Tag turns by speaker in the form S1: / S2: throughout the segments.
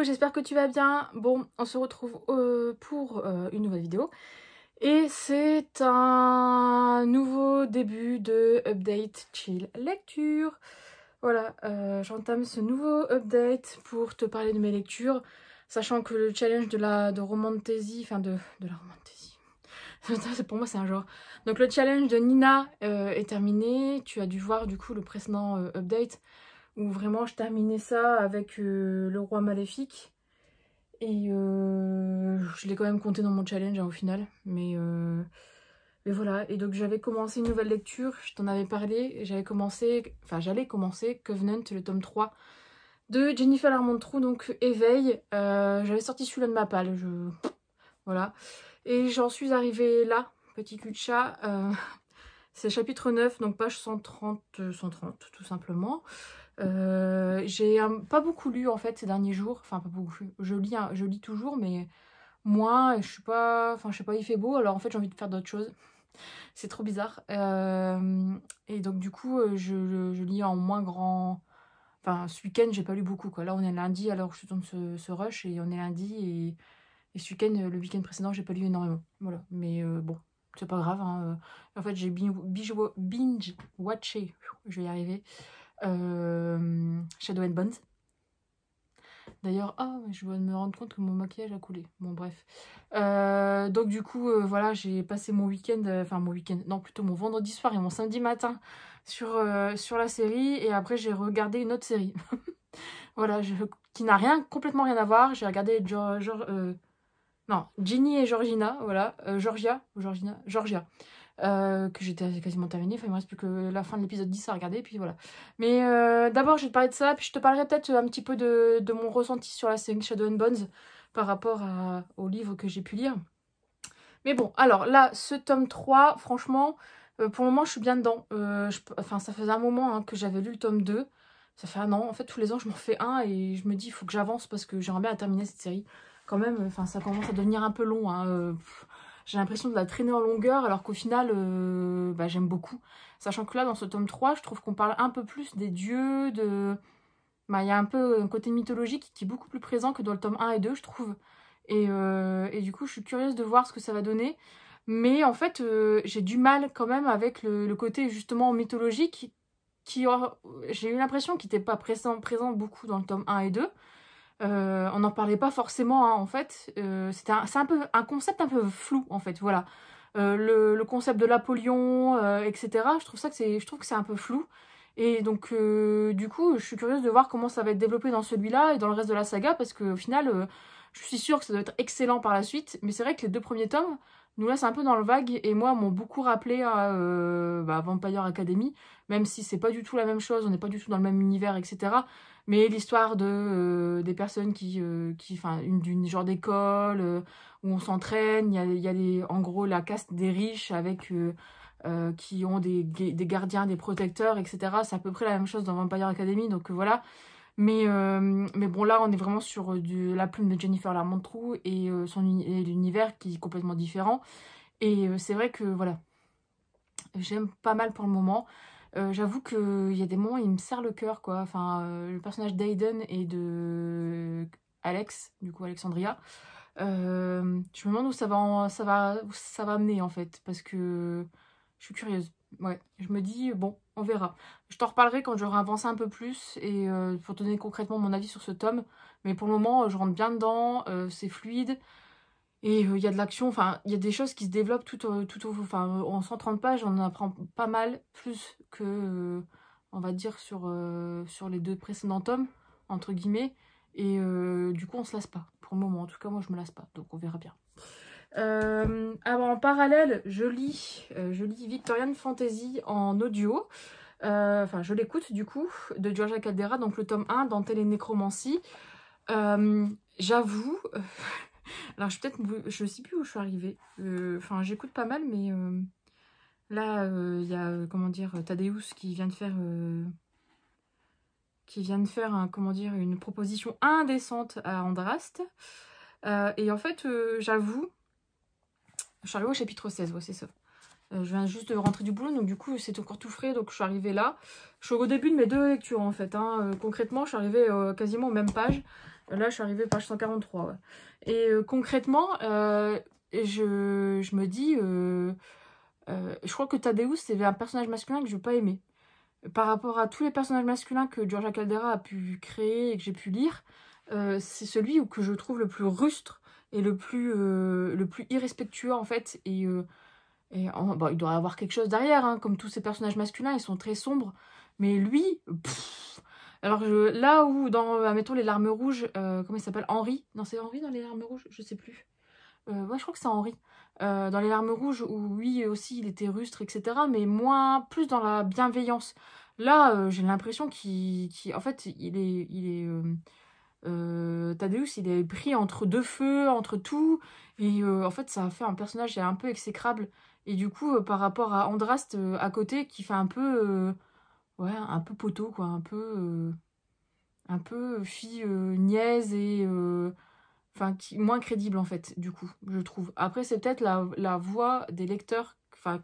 S1: Hello, j'espère que tu vas bien. Bon, on se retrouve pour une nouvelle vidéo. Et c'est un nouveau début de update chill lecture. Voilà, j'entame ce nouveau update pour te parler de mes lectures, sachant que le challenge de romantasy, enfin de la romantasy, pour moi c'est un genre. Donc le challenge de Nina est terminé. Tu as dû voir du coup le précédent update où vraiment je terminais ça avec le roi maléfique. Et je l'ai quand même compté dans mon challenge hein, au final. Mais voilà, et donc j'avais commencé une nouvelle lecture, je t'en avais parlé. J'allais commencer Covenant, le tome 3 de Jennifer Armentrout, donc Éveil. J'avais sorti celui-là de ma palle, voilà. Et j'en suis arrivée là, petit cul de chat. C'est chapitre 9, donc page 130 tout simplement. J'ai pas beaucoup lu en fait ces derniers jours, enfin pas beaucoup, je lis toujours mais moins, je suis pas, enfin je sais pas, il fait beau alors en fait j'ai envie de faire d'autres choses, c'est trop bizarre. Et donc du coup je lis en moins grand, enfin ce week-end j'ai pas lu beaucoup quoi, là on est lundi alors je tombe ce rush et on est lundi et ce week-end, le week-end précédent j'ai pas lu énormément, voilà, mais bon c'est pas grave hein. En fait j'ai binge watché, je vais y arriver. Shadow and Bones. D'ailleurs, je viens de me rendre compte que mon maquillage a coulé. Bon, bref. Donc, du coup, voilà, j'ai passé mon week-end, non, plutôt mon vendredi soir et mon samedi matin sur la série. Et après, j'ai regardé une autre série. Voilà, qui n'a complètement rien à voir. J'ai regardé non, Ginny et Georgina, voilà. Georgia. Que j'étais quasiment terminée, enfin il me reste plus que la fin de l'épisode 10 à regarder, puis voilà. Mais d'abord je vais te parler de ça, puis je te parlerai peut-être un petit peu de mon ressenti sur la série Shadow and Bones par rapport au livre que j'ai pu lire. Mais bon, alors là, ce tome 3, franchement, pour le moment je suis bien dedans. Enfin ça faisait un moment hein, que j'avais lu le tome 2, ça fait un an, en fait tous les ans je m'en fais un et je me dis il faut que j'avance parce que j'aimerais bien terminer cette série. Quand même, enfin ça commence à devenir un peu long, hein, j'ai l'impression de la traîner en longueur alors qu'au final, j'aime beaucoup. Sachant que là, dans ce tome 3, je trouve qu'on parle un peu plus des dieux, il y a un peu un côté mythologique qui est beaucoup plus présent que dans le tome 1 et 2, je trouve. Et du coup, je suis curieuse de voir ce que ça va donner. Mais en fait, j'ai du mal quand même avec le côté justement mythologique j'ai eu l'impression qu'il n'était pas présent beaucoup dans le tome 1 et 2. On n'en parlait pas forcément hein, en fait, c'est un peu un concept un peu flou en fait, voilà. Le concept de l'Apollyon, etc. Je trouve que c'est un peu flou. Et donc du coup je suis curieuse de voir comment ça va être développé dans celui-là et dans le reste de la saga, parce qu'au final je suis sûre que ça doit être excellent par la suite. Mais c'est vrai que les 2 premiers tomes nous laissent un peu dans le vague et moi m'ont beaucoup rappelé à Vampire Academy, même si c'est pas du tout la même chose, on n'est pas du tout dans le même univers, etc. Mais l'histoire des personnes d'une genre d'école où on s'entraîne, il y a en gros la caste des riches avec qui ont des gardiens, des protecteurs, etc. C'est à peu près la même chose dans Vampire Academy, donc voilà. Mais bon, là, on est vraiment sur la plume de Jennifer Armentrout et l'univers qui est complètement différent. Et c'est vrai que, voilà, j'aime pas mal pour le moment. J'avoue qu'il y a des moments où il me serre le cœur, quoi. Enfin, le personnage d'Aiden et de Alex, du coup Alexandria. Je me demande où ça va amener, en fait, parce que je suis curieuse. Ouais, je me dis, bon, on verra. Je t'en reparlerai quand j'aurai avancé un peu plus et pour te donner concrètement mon avis sur ce tome. Mais pour le moment, je rentre bien dedans, c'est fluide. Et il y a de l'action, enfin, il y a des choses qui se développent enfin, en 130 pages, on en apprend pas mal, plus que, on va dire, sur les 2 précédents tomes, entre guillemets. Et du coup, on se lasse pas, pour le moment. En tout cas, moi, je me lasse pas, donc on verra bien. Alors, en parallèle, je lis Victorian Fantasy en audio. Enfin, je l'écoute, du coup, de Georgia Caldera, donc le tome 1, Dentelle et Nécromancie. J'avoue... Alors, je sais plus où je suis arrivée. Enfin, j'écoute pas mal, mais là, il y a, comment dire, Thaddeus qui vient de faire, comment dire, une proposition indécente à Andraste. Et en fait, j'avoue, je suis arrivée au chapitre 16, ouais, c'est ça. Je viens juste de rentrer du boulot, donc du coup, c'est encore tout frais, donc je suis arrivée là. Je suis au début de mes 2 lectures, en fait. Hein. Concrètement, je suis arrivée quasiment aux mêmes pages. Là, je suis arrivée page 143. Ouais. Et concrètement, je me dis... je crois que Thaddeus, c'est un personnage masculin que je n'ai pas aimé. Par rapport à tous les personnages masculins que Giorgia Caldera a pu créer et que j'ai pu lire, c'est celui que je trouve le plus rustre et le plus irrespectueux en fait. Bon, il doit y avoir quelque chose derrière, hein, comme tous ces personnages masculins, ils sont très sombres. Mais lui, alors là où dans, admettons, les larmes rouges, comment il s'appelle, Henri? Non, c'est Henri dans les larmes rouges? Je sais plus. Ouais, je crois que c'est Henri. Dans les larmes rouges, où lui aussi, il était rustre, etc. Mais plus dans la bienveillance. Là, j'ai l'impression en fait, Thaddeus, il est pris entre deux feux, entre tout. Et en fait, ça a fait un personnage un peu exécrable. Et du coup, par rapport à Andraste à côté, qui fait un peu... ouais, un peu poteau, quoi. Un peu fille niaise et... enfin, moins crédible, en fait, du coup, je trouve. Après, c'est peut-être la voix des lecteurs, enfin,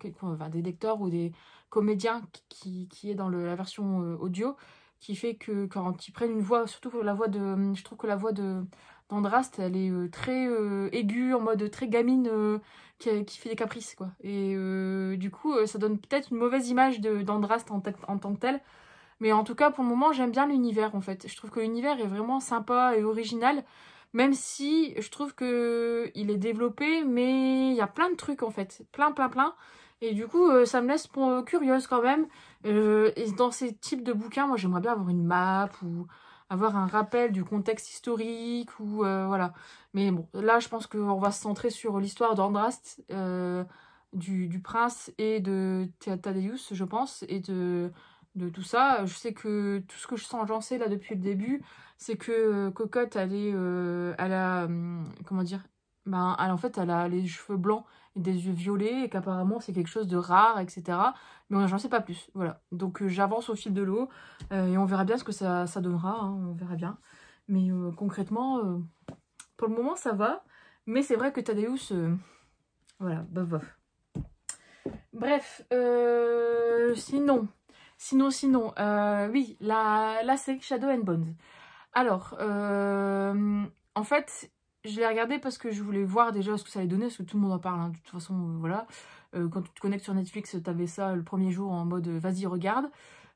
S1: des lecteurs ou des comédiens qui est dans la version audio, qui fait que quand ils prennent une voix, surtout la voix de... Je trouve que la voix d'Andraste, elle est très aiguë, en mode très gamine, qui fait des caprices, quoi. Et du coup, ça donne peut-être une mauvaise image d'Andraste en tant que tel. Mais en tout cas, pour le moment, j'aime bien l'univers, en fait. Je trouve que l'univers est vraiment sympa et original. Même si je trouve que il est développé, mais il y a plein de trucs en fait. Plein. Et du coup, ça me laisse curieuse quand même. Et dans ces types de bouquins, moi j'aimerais bien avoir une map ou avoir un rappel du contexte historique ou voilà. Mais bon, là je pense qu'on va se centrer sur l'histoire d'Andraste, du prince et de Thaddeus, je pense, et de tout ça. Je sais que tout ce que j'en sais là depuis le début, c'est que Cocotte, elle a, comment dire, en fait, elle a les cheveux blancs et des yeux violets, et qu'apparemment c'est quelque chose de rare, etc. Mais j'en sais pas plus, voilà. Donc j'avance au fil de l'eau, et on verra bien ce que ça donnera, hein, on verra bien. Mais concrètement, pour le moment ça va, mais c'est vrai que Thaddeus, voilà, bof. Bref, sinon, oui, la série Shadow and Bones. Alors, en fait, je l'ai regardé parce que je voulais voir déjà ce que ça allait donner, parce que tout le monde en parle, hein, de toute façon, voilà. Quand tu te connectes sur Netflix, t'avais ça le premier jour en mode vas-y, regarde.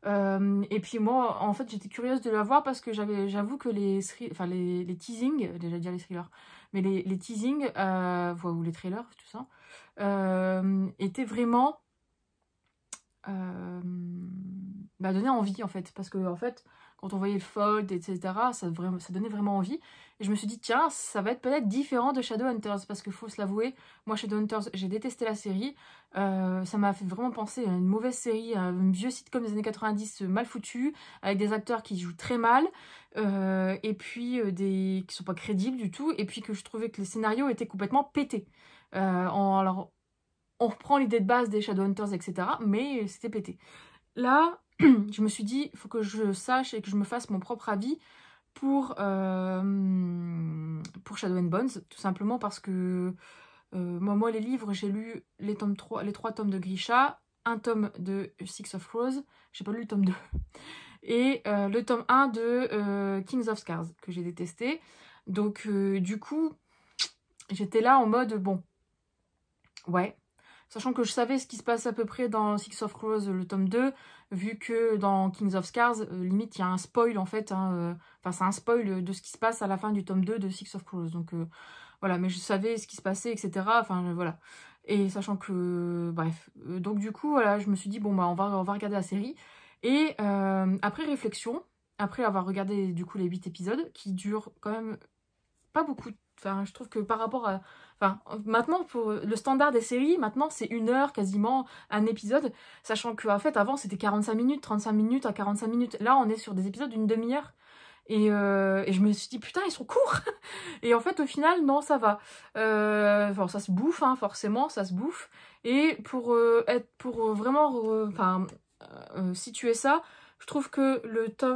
S1: Et puis moi, en fait, j'étais curieuse de la voir parce que j'avoue que les teasings, déjà dire les thrillers, mais les teasings, ou les trailers, tout ça, étaient vraiment donner envie en fait, parce que en fait quand on voyait le fold, etc., ça donnait vraiment envie, et je me suis dit tiens, ça va être peut-être différent de Shadowhunters, parce qu'il faut se l'avouer, moi Shadowhunters, j'ai détesté la série, ça m'a fait vraiment penser à une mauvaise série, à un vieux sitcom des années 90 mal foutu, avec des acteurs qui jouent très mal, et puis qui sont pas crédibles du tout, et puis que je trouvais que les scénarios étaient complètement pétés. Alors on reprend l'idée de base des Shadowhunters, etc., mais c'était pété. Là, je me suis dit, il faut que je sache et que je me fasse mon propre avis pour Shadow and Bones, tout simplement parce que moi les livres, j'ai lu les 3 tomes de Grisha, un tome de Six of Crows, j'ai pas lu le tome 2, et le tome 1 de Kings of Scars, que j'ai détesté. Donc du coup, j'étais là en mode, bon, ouais. Sachant que je savais ce qui se passe à peu près dans Six of Crows, le tome 2, vu que dans Kings of Scars, limite, il y a un spoil, en fait. Hein, c'est un spoil de ce qui se passe à la fin du tome 2 de Six of Crows. Donc, voilà, mais je savais ce qui se passait, etc. Enfin, voilà. Et sachant que... bref. Donc, du coup, voilà, je me suis dit, bon, on va regarder la série. Et après réflexion, après avoir regardé, du coup, les 8 épisodes, qui durent quand même pas beaucoup. Enfin, je trouve que par rapport à... Enfin, maintenant, pour le standard des séries, maintenant, c'est 1 heure quasiment un épisode. Sachant qu'en fait, avant, c'était 45 minutes, 35 minutes à 45 minutes. Là, on est sur des épisodes d'une demi-heure. Et je me suis dit, putain, ils sont courts. Et en fait, au final, non, ça va. Enfin, ça se bouffe, hein, forcément, ça se bouffe. Et pour vraiment situer ça, je trouve que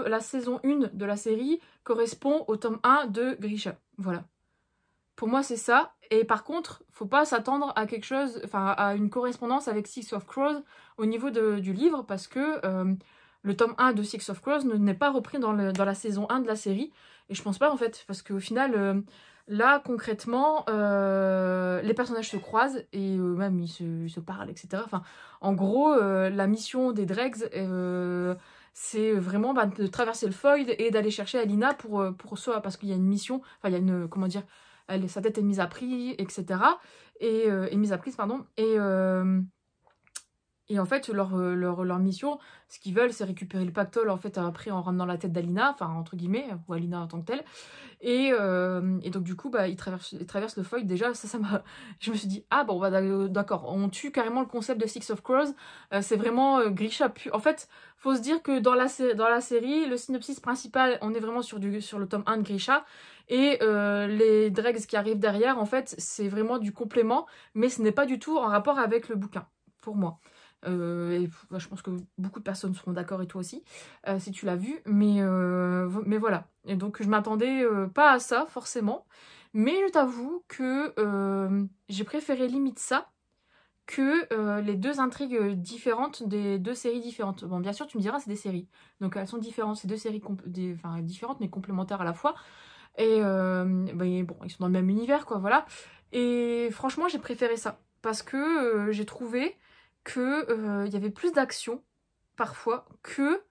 S1: la saison 1 de la série correspond au tome 1 de Grisha. Voilà. Pour moi, c'est ça. Et par contre, faut pas s'attendre à quelque chose, enfin, à une correspondance avec Six of Crows au niveau du livre, parce que le tome 1 de Six of Crows n'est pas repris dans la saison 1 de la série. Et je pense pas en fait, parce qu'au final, là concrètement, les personnages se croisent et même ils se parlent, etc. Enfin, en gros, la mission des Dregs, c'est vraiment de traverser le Void et d'aller chercher Alina pour soi, parce qu'il y a une mission, enfin il y a une, comment dire, sa tête est mise à prix, etc. Et mise à prise, pardon, et en fait, leur mission, ce qu'ils veulent, c'est récupérer le pactole, en fait, après, en ramenant la tête d'Alina, enfin, entre guillemets, ou Alina en tant que telle. Et donc, du coup, bah, ils traversent le Void. Déjà, ça m'a... Je me suis dit, ah bon, bah, d'accord, on tue carrément le concept de Six of Crows. C'est vraiment Grisha. En fait, faut se dire que dans la série, le synopsis principal, on est vraiment sur le tome 1 de Grisha. Et les Dregs qui arrivent derrière, en fait, c'est vraiment du complément, mais ce n'est pas du tout en rapport avec le bouquin, pour moi. Et bah, je pense que beaucoup de personnes seront d'accord, et toi aussi, si tu l'as vu, mais voilà. Et donc je m'attendais pas à ça forcément, mais je t'avoue que j'ai préféré limite ça que les deux intrigues différentes des deux séries différentes. Bon, bien sûr, tu me diras, c'est des séries, donc elles sont différentes, c'est deux séries enfin, différentes mais complémentaires à la fois. Et bah, bon, ils sont dans le même univers, quoi, voilà. Et franchement, j'ai préféré ça. Parce que j'ai trouvé que y avait plus d'action, parfois, que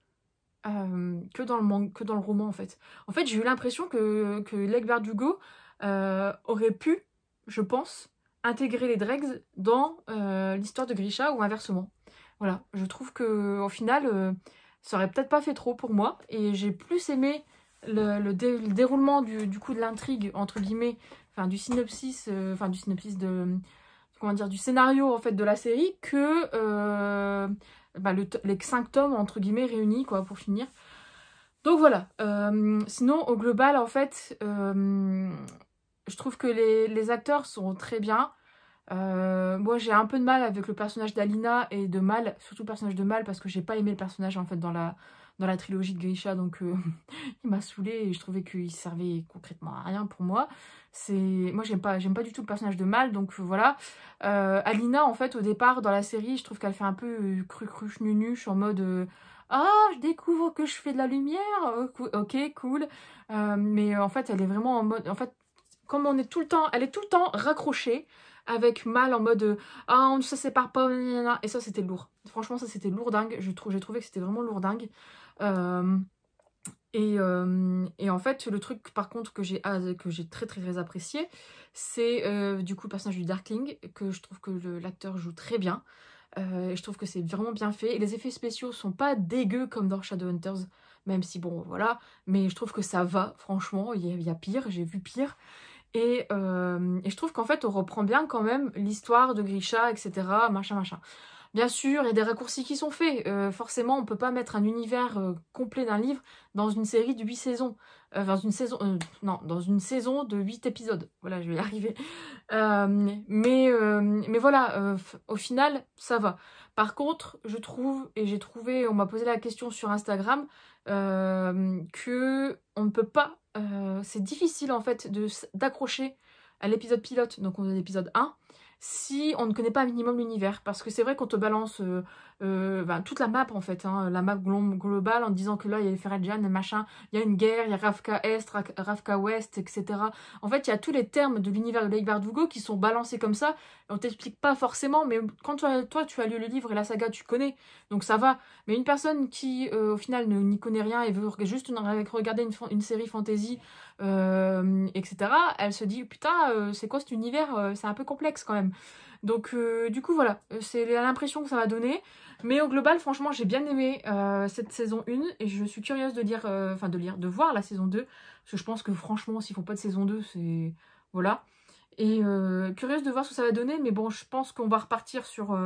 S1: dans le roman, en fait. En fait, j'ai eu l'impression que Leigh Bardugo aurait pu, je pense, intégrer les Dregs dans l'histoire de Grisha ou inversement. Voilà, je trouve que au final, ça aurait peut-être pas fait trop pour moi. Et j'ai plus aimé le déroulement du coup de l'intrigue, entre guillemets, enfin du synopsis, comment dire, du scénario en fait de la série que bah, les 5 tomes entre guillemets réunis, quoi, pour finir. Donc voilà. Sinon au global en fait, je trouve que les acteurs sont très bien. Moi j'ai un peu de mal avec le personnage d'Alina et de Mal, surtout le personnage de Mal, parce que j'ai pas aimé le personnage en fait dans la trilogie de Grisha, donc il m'a saoulée et je trouvais qu'il servait concrètement à rien pour moi. Moi j'aime pas du tout le personnage de Mal, donc voilà. Alina en fait au départ dans la série, je trouve qu'elle fait un peu cru-cruche nunuche en mode ah, je découvre que je fais de la lumière, ok, cool. Mais en fait elle est vraiment en mode, en fait comme elle est tout le temps raccrochée avec Mal en mode ah, on ne se sépare pas, nanana. Et ça c'était lourd. Franchement ça c'était lourdingue, j'ai trouvé que c'était vraiment lourdingue. Euh, et en fait, le truc par contre que j'ai très très très apprécié, c'est du coup le personnage du Darkling, que je trouve que l'acteur joue très bien. Et je trouve que c'est vraiment bien fait. Et les effets spéciaux sont pas dégueux comme dans Shadowhunters, même si bon voilà, mais je trouve que ça va, franchement, il y a pire, j'ai vu pire. Et je trouve qu'en fait on reprend bien quand même l'histoire de Grisha, etc. Machin machin. Bien sûr, il y a des raccourcis qui sont faits. Forcément, on peut pas mettre un univers complet d'un livre dans une série de 8 saisons. Dans une saison, non, dans une saison de 8 épisodes. Voilà, je vais y arriver. Mais voilà, au final, ça va. Par contre, je trouve, et j'ai trouvé, on m'a posé la question sur Instagram, que on ne peut pas, c'est difficile en fait d'accrocher à l'épisode pilote, donc on est à l'épisode 1, si on ne connaît pas un minimum l'univers. Parce que c'est vrai qu'on te balance toute la map en fait, hein, la map globale en disant que là il y a les Ferengian et machin, il y a une guerre, il y a Ravka Est, Ravka Ouest, etc. En fait il y a tous les termes de l'univers de Leigh Bardugo qui sont balancés comme ça, et on t'explique pas forcément, mais quand toi tu as lu le livre et la saga tu connais, donc ça va. Mais une personne qui au final n'y connaît rien et veut juste regarder une série fantasy, etc., elle se dit putain c'est quoi cet univers, c'est un peu complexe quand même. Donc du coup voilà, c'est l'impression que ça m'a donné. Mais au global franchement j'ai bien aimé cette saison 1 et je suis curieuse de voir la saison 2. Parce que je pense que franchement s'ils font pas de saison 2 c'est... Voilà. Et curieuse de voir ce que ça va donner, mais bon je pense qu'on va repartir sur,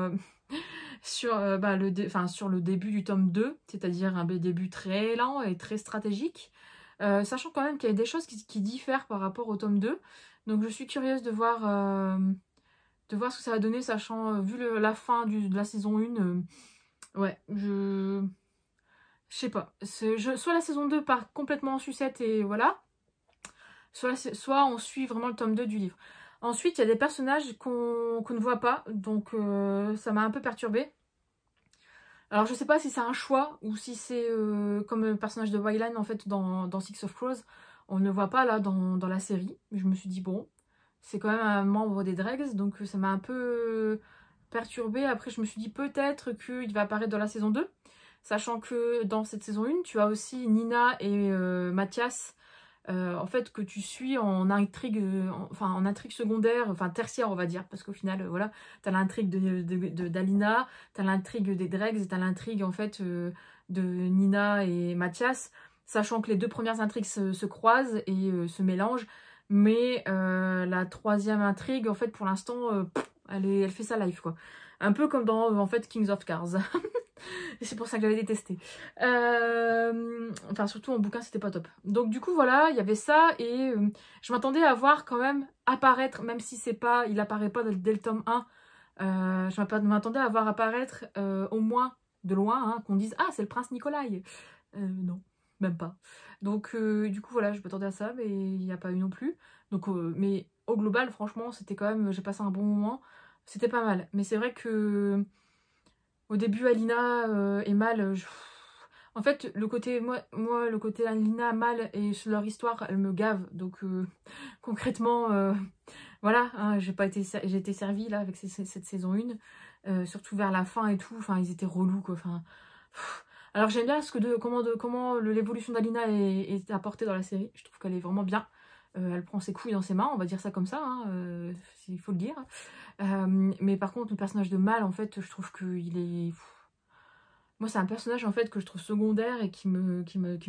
S1: sur le début du tome 2, c'est-à-dire un début très lent et très stratégique. Sachant quand même qu'il y a des choses qui diffèrent par rapport au tome 2. Donc je suis curieuse de voir ce que ça va donner, sachant, vu la fin de la saison 1, ouais, je sais pas. Soit la saison 2 part complètement en sucette et voilà, soit on suit vraiment le tome 2 du livre. Ensuite, il y a des personnages qu'on ne voit pas, donc ça m'a un peu perturbée. Alors je sais pas si c'est un choix ou si c'est comme le personnage de Wayland en fait dans Six of Crows. On ne le voit pas là dans la série. Mais je me suis dit, bon, c'est quand même un membre des Dregs, donc ça m'a un peu perturbée. Après, je me suis dit peut-être qu'il va apparaître dans la saison 2, sachant que dans cette saison 1, tu as aussi Nina et Mathias, en fait, que tu suis en intrigue, en intrigue secondaire, enfin tertiaire, on va dire, parce qu'au final, voilà, t'as l'intrigue d'Alina, t'as l'intrigue des Dregs, et t'as l'intrigue, en fait, de Nina et Mathias, sachant que les deux premières intrigues se croisent et se mélangent, mais la troisième intrigue, en fait, pour l'instant, elle fait sa life, quoi. Un peu comme dans, en fait, Kings of Cars. Et c'est pour ça que j'avais détesté. Enfin, surtout en bouquin, c'était pas top. Donc, du coup, voilà, il y avait ça. Et je m'attendais à voir quand même apparaître, même si c'est pas, il apparaît pas dès le tome 1. Je m'attendais à voir apparaître au moins de loin, hein, qu'on dise « Ah, c'est le prince Nikolai !» Non, même pas. Donc, du coup, voilà, je m'attendais à ça, mais il n'y a pas eu non plus. Donc, mais au global, franchement, c'était quand même... J'ai passé un bon moment. C'était pas mal. Mais c'est vrai que... Au début, Alina et Mal, en fait, le côté le côté Alina, Mal et leur histoire, elle me gave. Donc concrètement, voilà, hein, j'ai été servie là avec cette saison 1, surtout vers la fin et tout. Enfin, ils étaient relous quoi. Enfin, alors j'aime bien comment l'évolution d'Alina est apportée dans la série. Je trouve qu'elle est vraiment bien. Elle prend ses couilles dans ses mains, on va dire ça comme ça, hein, il faut le dire. Mais par contre, le personnage de Mal, en fait, je trouve qu'il est... Moi, c'est un personnage, en fait, que je trouve secondaire et qui me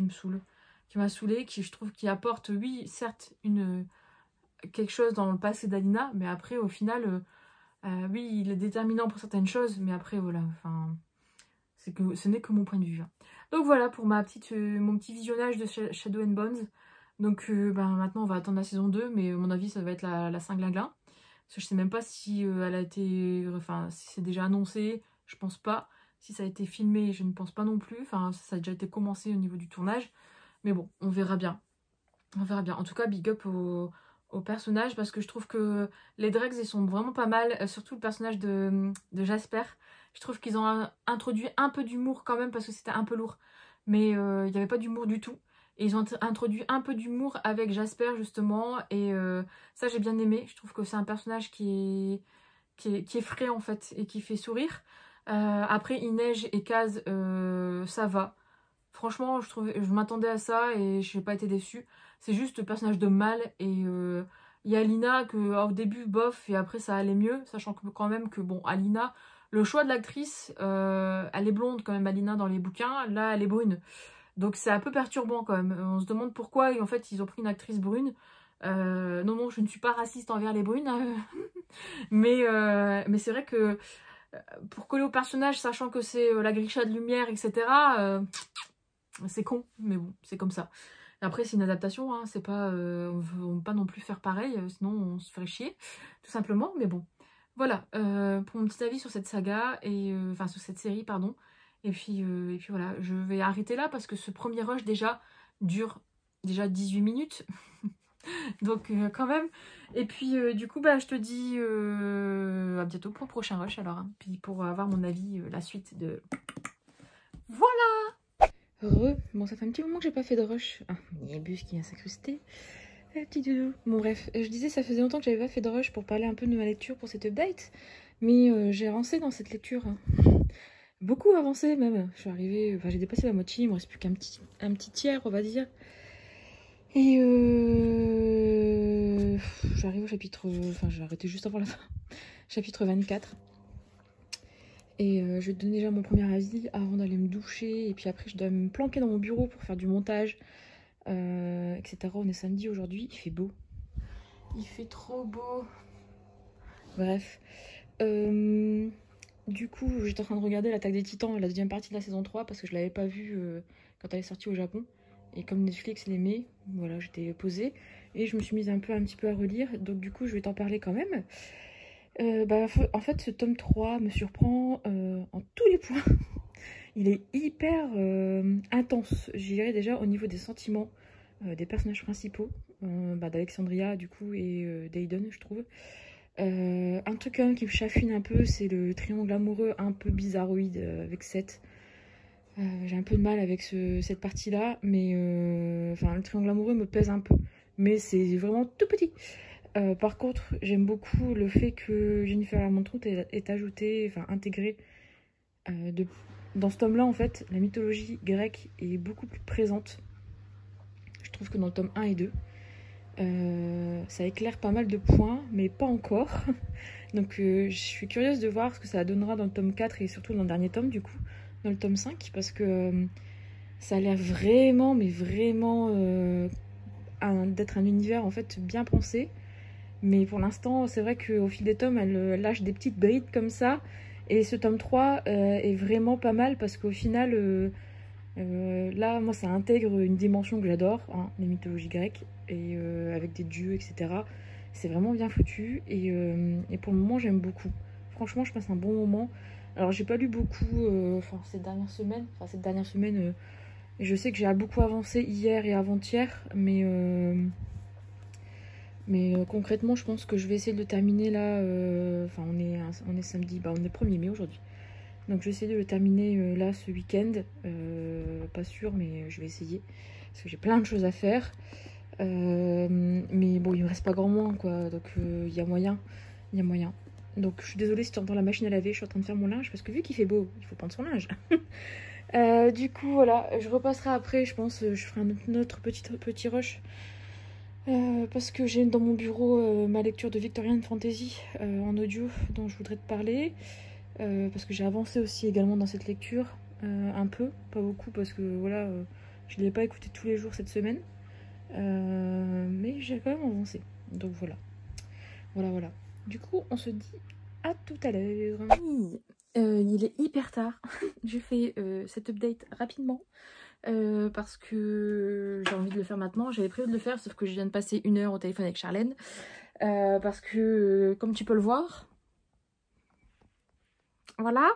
S1: saoule. Qui m'a saoulée, qui, je trouve, qui apporte, oui, certes, quelque chose dans le passé d'Alina, mais après, au final, oui, il est déterminant pour certaines choses, mais après, voilà, enfin... ce n'est que mon point de vue. Hein. Donc voilà pour mon petit visionnage de Shadow and Bones. Donc maintenant, on va attendre la saison 2, mais à mon avis, ça va être la Saint-Glinglin. Parce que je sais même pas si elle a été... Enfin, si c'est déjà annoncé, je pense pas. Si ça a été filmé, je ne pense pas non plus. Enfin, ça a déjà été commencé au niveau du tournage. Mais bon, on verra bien. On verra bien. En tout cas, big up au personnage, parce que je trouve que les Dregs, ils sont vraiment pas mal. Surtout le personnage de Jasper. Je trouve qu'ils ont introduit un peu d'humour quand même, parce que c'était un peu lourd. Mais il n'y avait pas d'humour du tout. Et ils ont introduit un peu d'humour avec Jasper, justement. Et ça, j'ai bien aimé. Je trouve que c'est un personnage qui est frais, en fait, et qui fait sourire. Après, Inej et Kaz, ça va. Franchement, je m'attendais à ça et je n'ai pas été déçue. C'est juste le personnage de Mal et il y a Alina au début, bof, et après ça allait mieux. Sachant que quand même que, bon, Alina, le choix de l'actrice, elle est blonde quand même, Alina, dans les bouquins. Là, elle est brune. Donc c'est un peu perturbant quand même. On se demande pourquoi, et en fait, ils ont pris une actrice brune. Non, non, je ne suis pas raciste envers les brunes. Hein. Mais c'est vrai que pour coller au personnage, sachant que c'est la Grisha de lumière, etc., c'est con, mais bon, c'est comme ça. Après, c'est une adaptation, hein, c'est pas, on veut pas non plus faire pareil, sinon on se ferait chier, tout simplement, mais bon. Voilà, pour mon petit avis sur cette saga, et enfin sur cette série, pardon. Et puis voilà, je vais arrêter là parce que ce premier rush déjà dure déjà 18 minutes. Donc quand même. Et puis du coup, bah, je te dis à bientôt pour le prochain rush alors. Hein. Puis pour avoir mon avis, la suite de... Voilà. Bon, ça fait un petit moment que j'ai pas fait de rush. Ah, il y a Bus qui vient s'incruster. Petit doudou. Bon bref, je disais ça faisait longtemps que j'avais pas fait de rush pour parler un peu de ma lecture pour cette update. Mais j'ai avancé dans cette lecture. Hein. Beaucoup avancé même. Je suis arrivée, enfin j'ai dépassé la moitié, il me reste plus qu'un petit tiers on va dire. Et j'arrive au chapitre... Enfin j'ai arrêté juste avant la fin. Chapitre 24. Et je vais te donner déjà mon premier avis avant d'aller me doucher. Et puis après je dois me planquer dans mon bureau pour faire du montage. Etc. On est samedi aujourd'hui, il fait beau. Il fait trop beau. Bref. Du coup, j'étais en train de regarder l'Attaque des Titans, la deuxième partie de la saison 3, parce que je l'avais pas vue quand elle est sortie au Japon. Et comme Netflix l'aimait, voilà, j'étais posée. Et je me suis mise un petit peu à relire. Donc du coup, je vais t'en parler quand même. En fait, ce tome 3 me surprend en tous les points. Il est hyper intense, je dirais déjà au niveau des sentiments des personnages principaux, d'Alexandria du coup et d'Aiden je trouve. Un truc quand même qui me chafouine un peu, c'est le triangle amoureux un peu bizarroïde avec Seth. J'ai un peu de mal avec cette partie-là, mais enfin, le triangle amoureux me pèse un peu. Mais c'est vraiment tout petit. Par contre, j'aime beaucoup le fait que Jennifer Lamontrout est ajoutée, enfin intégrée. Dans ce tome-là, en fait, la mythologie grecque est beaucoup plus présente. Je trouve que dans le tome 1 et 2, ça éclaire pas mal de points, mais pas encore. Donc je suis curieuse de voir ce que ça donnera dans le tome 4 et surtout dans le dernier tome, du coup, dans le tome 5, parce que ça a l'air vraiment, mais vraiment d'être un univers en fait bien pensé. Mais pour l'instant, c'est vrai qu'au fil des tomes, elle lâche des petites brides comme ça. Et ce tome 3 est vraiment pas mal parce qu'au final, là, moi, ça intègre une dimension que j'adore, hein, les mythologies grecques, et avec des dieux, etc. C'est vraiment bien foutu. Et pour le moment, j'aime beaucoup. Franchement, je passe un bon moment. Alors, j'ai pas lu beaucoup cette dernière semaine, je sais que j'ai beaucoup avancé hier et avant-hier, mais concrètement, je pense que je vais essayer de le terminer là. Enfin, on est samedi, bah, on est 1er mai aujourd'hui. Donc, je vais essayer de le terminer là ce week-end. Pas sûr, mais je vais essayer. Parce que j'ai plein de choses à faire. Mais bon, il me reste pas grand moins, quoi. Donc, il y a moyen. Il y a moyen. Donc, je suis désolée si tu entends la machine à laver. Je suis en train de faire mon linge. Parce que vu qu'il fait beau, il faut prendre son linge. Du coup, voilà. Je repasserai après, je pense. Je ferai un autre petit rush. Parce que j'ai dans mon bureau ma lecture de Victorian Fantasy en audio dont je voudrais te parler. Parce que j'ai avancé aussi également dans cette lecture. Un peu, pas beaucoup parce que voilà, je ne l'ai pas écouté tous les jours cette semaine. Mais j'ai quand même avancé. Donc voilà. Voilà. Du coup, on se dit à tout à l'heure. Oui, il est hyper tard. Je fais cet update rapidement. Parce que j'ai envie de le faire maintenant. J'avais prévu de le faire, sauf que je viens de passer 1 heure au téléphone avec Charlène. Parce que, comme tu peux le voir, voilà,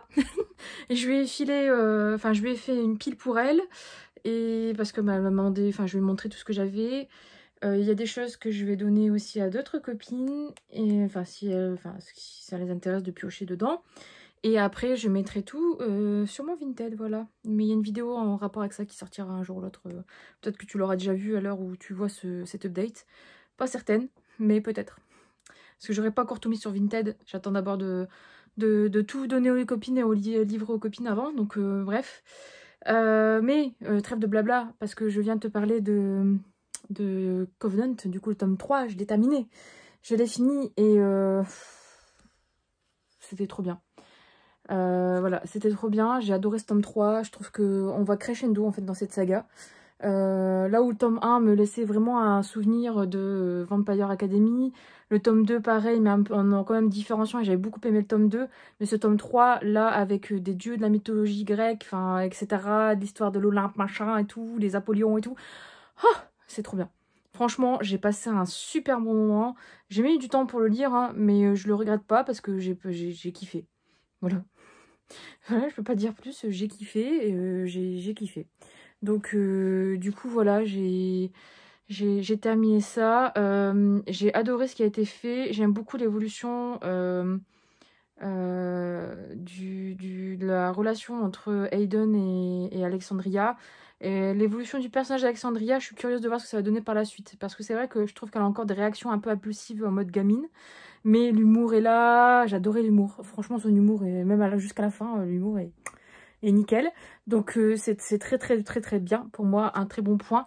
S1: je lui ai filé, enfin, je lui ai fait une pile pour elle. Et parce que m'a demandé, enfin, je lui ai montré tout ce que j'avais. Il y a des choses que je vais donner aussi à d'autres copines. Et enfin, si ça les intéresse de piocher dedans. Et après, je mettrai tout sur mon Vinted, voilà. Mais il y a une vidéo en rapport avec ça qui sortira un jour ou l'autre. Peut-être que tu l'auras déjà vu à l'heure où tu vois cet update. Pas certaine, mais peut-être. Parce que j'aurais pas encore tout mis sur Vinted. J'attends d'abord de tout donner aux copines et livrer aux copines avant. Donc, bref. Mais, trêve de blabla, parce que je viens de te parler de Covenant. Du coup, le tome 3, je l'ai terminé. Je l'ai fini et c'était trop bien. Voilà, c'était trop bien, j'ai adoré ce tome 3, je trouve qu'on va crescendo en fait dans cette saga. Là où le tome 1 me laissait vraiment un souvenir de Vampire Academy, le tome 2 pareil, mais en quand même différenciant, et j'avais beaucoup aimé le tome 2, mais ce tome 3 là avec des dieux de la mythologie grecque, enfin etc, l'histoire de l'Olympe machin et tout, les Apollons et tout, oh, c'est trop bien. Franchement, j'ai passé un super bon moment, j'ai mis du temps pour le lire, hein, mais je le regrette pas parce que j'ai kiffé, voilà. Voilà, je peux pas dire plus, j'ai kiffé, j'ai kiffé. Donc du coup voilà, j'ai terminé ça. J'ai adoré ce qui a été fait. J'aime beaucoup l'évolution de la relation entre Aiden et Alexandria. Et l'évolution du personnage d'Alexandria, je suis curieuse de voir ce que ça va donner par la suite. Parce que c'est vrai que je trouve qu'elle a encore des réactions un peu impulsives en mode gamine. Mais l'humour est là, j'adorais l'humour. Franchement, son humour, et même jusqu'à la fin, l'humour est nickel. Donc c'est très bien pour moi, un très bon point.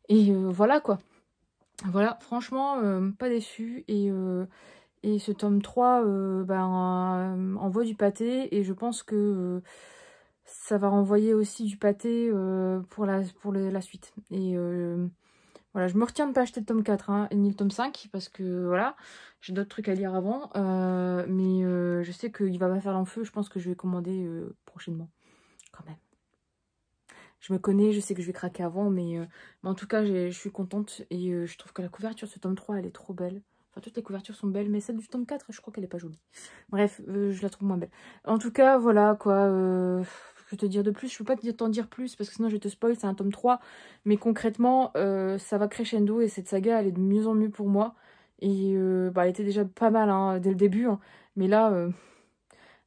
S1: Et voilà quoi. Voilà, franchement, pas déçu. Et ce tome 3 envoie du pâté. Et je pense que ça va renvoyer aussi du pâté pour la suite. Et voilà, je me retiens de pas acheter le tome 4 hein, ni le tome 5 parce que voilà, j'ai d'autres trucs à lire avant. Mais je sais qu'il va pas faire l'enfeu, je pense que je vais commander prochainement. Quand même. Je me connais, je sais que je vais craquer avant, mais en tout cas, je suis contente. Et je trouve que la couverture de ce tome 3, elle est trop belle. Enfin, toutes les couvertures sont belles, mais celle du tome 4, je crois qu'elle est pas jolie. Bref, je la trouve moins belle. En tout cas, voilà, quoi. Je vais te dire de plus, je peux pas t'en dire plus, parce que sinon je vais te spoil, c'est un tome 3. Mais concrètement, ça va crescendo, et cette saga, elle est de mieux en mieux pour moi. Et elle était déjà pas mal, hein, dès le début. Hein, mais là,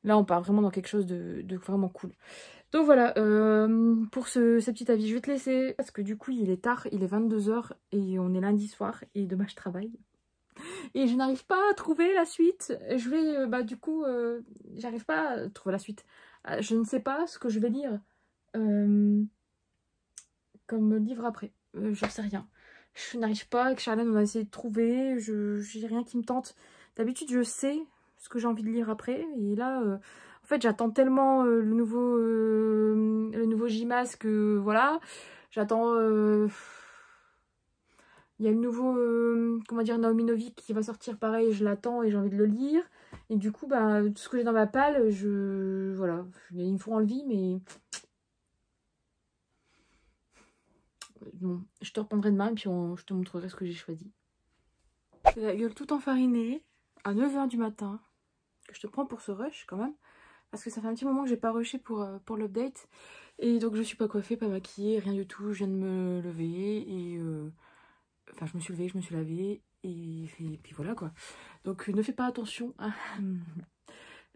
S1: Là, on part vraiment dans quelque chose de vraiment cool. Donc voilà, pour ce petit avis, je vais te laisser parce que du coup, il est tard, il est 22 h et on est lundi soir et demain, je travaille. Et je n'arrive pas à trouver la suite. Je vais, du coup, j'arrive pas à trouver la suite. Je ne sais pas ce que je vais lire comme livre après. J'en sais rien. Je n'arrive pas. Avec Charlène, on a essayé de trouver. J'ai rien qui me tente. D'habitude, je sais ce que j'ai envie de lire après. Et là, en fait, j'attends tellement le nouveau J-Mask que voilà. J'attends... il y a le nouveau, comment dire, Naomi Novik qui va sortir, pareil, je l'attends et j'ai envie de le lire. Et du coup, tout ce que j'ai dans ma palle, voilà, il me faut enlever, mais... Bon, je te reprendrai demain et puis je te montrerai ce que j'ai choisi. J'ai la gueule toute enfarinée, à 9 h du matin, que je te prends pour ce rush quand même. Parce que ça fait un petit moment que j'ai pas rushé pour l'update. Et donc je suis pas coiffée, pas maquillée, rien du tout. Je viens de me lever et... Enfin, je me suis levée, je me suis lavée, et puis voilà quoi. Donc ne fais pas attention. Hein.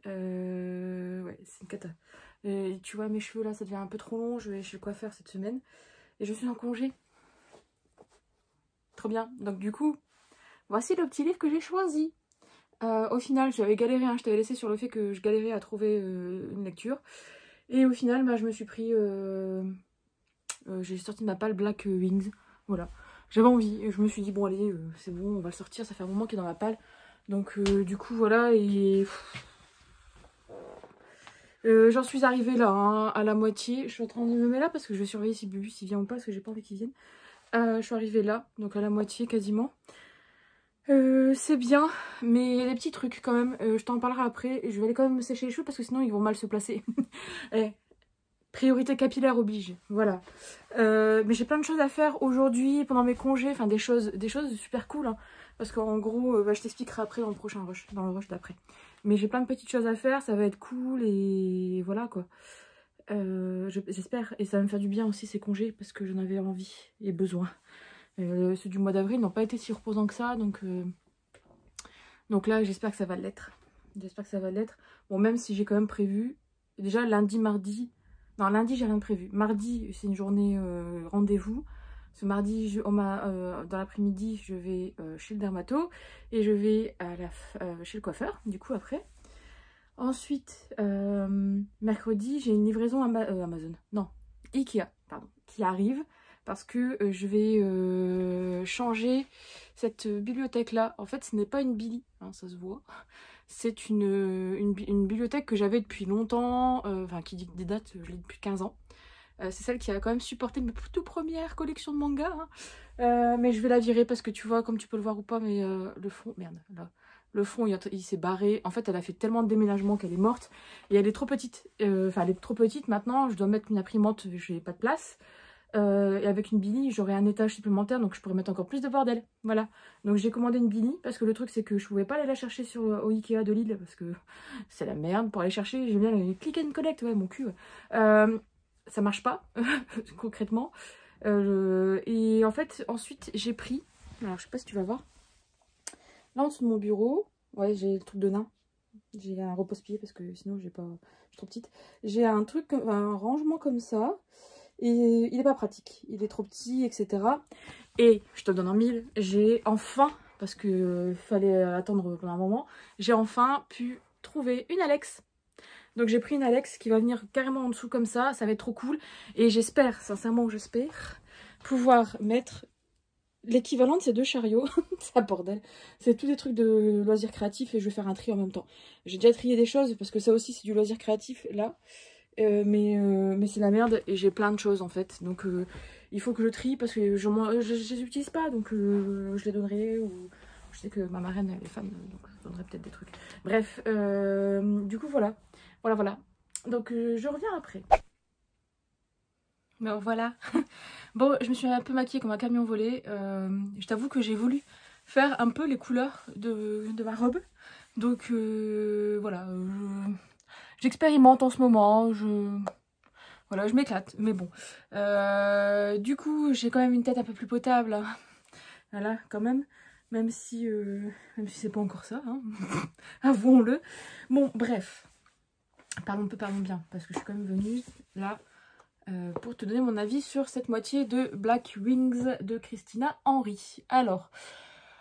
S1: Ouais, c'est une cata. Tu vois, mes cheveux là, ça devient un peu trop long. Je vais chez le coiffeur cette semaine. Et je suis en congé. Trop bien. Donc du coup, voici le petit livre que j'ai choisi. Au final, j'avais galéré, hein, je t'avais laissé sur le fait que je galérais à trouver une lecture. Et au final, je me suis pris... j'ai sorti de ma palle Black Wings. Voilà. J'avais envie et je me suis dit bon allez c'est bon, on va le sortir, ça fait un moment qu'il est dans la palle. Donc du coup voilà, et j'en suis arrivée là hein, à la moitié. Je suis en train de me mettre là parce que je vais surveiller si Bubu s'il vient ou pas, parce que j'ai pas envie qu'il vienne. Je suis arrivée là, donc à la moitié quasiment. C'est bien, mais il y a des petits trucs quand même. Je t'en parlerai après et je vais aller quand même me sécher les cheveux parce que sinon ils vont mal se placer. Priorité capillaire oblige, voilà. Mais j'ai plein de choses à faire aujourd'hui, pendant mes congés, enfin des choses super cool. Hein, parce qu'en gros, je t'expliquerai après dans le prochain rush, dans le rush d'après. Mais j'ai plein de petites choses à faire, ça va être cool et voilà quoi. J'espère, et ça va me faire du bien aussi ces congés parce que j'en avais envie et besoin. Ceux du mois d'avril n'ont pas été si reposants que ça, donc là j'espère que ça va l'être. J'espère que ça va l'être. Bon, même si j'ai quand même prévu, déjà lundi, mardi... Non, lundi, j'ai rien de prévu. Mardi, c'est une journée rendez-vous. Ce mardi, dans l'après-midi, je vais chez le dermato. Et je vais chez le coiffeur, du coup, après. Ensuite, mercredi, j'ai une livraison Amazon. Non, Ikea, pardon, qui arrive. Parce que je vais changer cette bibliothèque-là. En fait, ce n'est pas une Billy, hein, ça se voit. C'est une bibliothèque que j'avais depuis longtemps, enfin qui dit des dates, je l'ai depuis 15 ans. C'est celle qui a quand même supporté mes toutes premières collections de mangas. Hein. Mais je vais la virer parce que tu vois, comme tu peux le voir ou pas, mais le fond, merde, là. Le fond, il s'est barré. En fait, elle a fait tellement de déménagements qu'elle est morte. Et elle est trop petite. Enfin, elle est trop petite maintenant. Je dois mettre une imprimante, je n'ai pas de place. Et avec une Billy, j'aurai un étage supplémentaire, donc je pourrais mettre encore plus de bordel. Voilà. Donc j'ai commandé une Billy, parce que le truc c'est que je pouvais pas aller la chercher au Ikea de Lille, parce que c'est la merde. Pour aller chercher, j'aime bien les click and collect, ouais, mon cul. Ouais. Ça marche pas, concrètement. Et en fait, ensuite, j'ai pris... Alors, je sais pas si tu vas voir. Là, en dessous de mon bureau, ouais, j'ai le truc de nain. J'ai un repose-pied, parce que sinon, j'ai pas... je suis trop petite. J'ai un truc, un rangement comme ça. Et il n'est pas pratique, il est trop petit, etc. Et je te le donne en mille, j'ai enfin, parce que fallait attendre pendant un moment, j'ai enfin pu trouver une Alex. Donc j'ai pris une Alex qui va venir carrément en dessous comme ça va être trop cool. Et j'espère, sincèrement j'espère, pouvoir mettre l'équivalent de ces deux chariots. C'est un bordel. C'est tous des trucs de loisirs créatifs et je vais faire un tri en même temps. J'ai déjà trié des choses parce que ça aussi c'est du loisir créatif là. Mais c'est la merde et j'ai plein de choses en fait. Donc il faut que je trie parce que je les utilise pas. Donc je les donnerai ou je sais que ma marraine elle est fan. Donc je donnerai peut-être des trucs. Bref, du coup voilà. Voilà. Donc je reviens après. Mais voilà. Bon, je me suis un peu maquillée comme un camion volé. Je t'avoue que j'ai voulu faire un peu les couleurs de ma robe. Donc voilà. J'expérimente en ce moment. Voilà, je m'éclate. Mais bon. Du coup, j'ai quand même une tête un peu plus potable. Hein. Voilà, quand même. Même si c'est pas encore ça. Hein. Avouons-le. Bon, bref. parlons peu, parlons bien, parce que je suis quand même venue là pour te donner mon avis sur cette moitié de Black Wings de Christina Henry. Alors,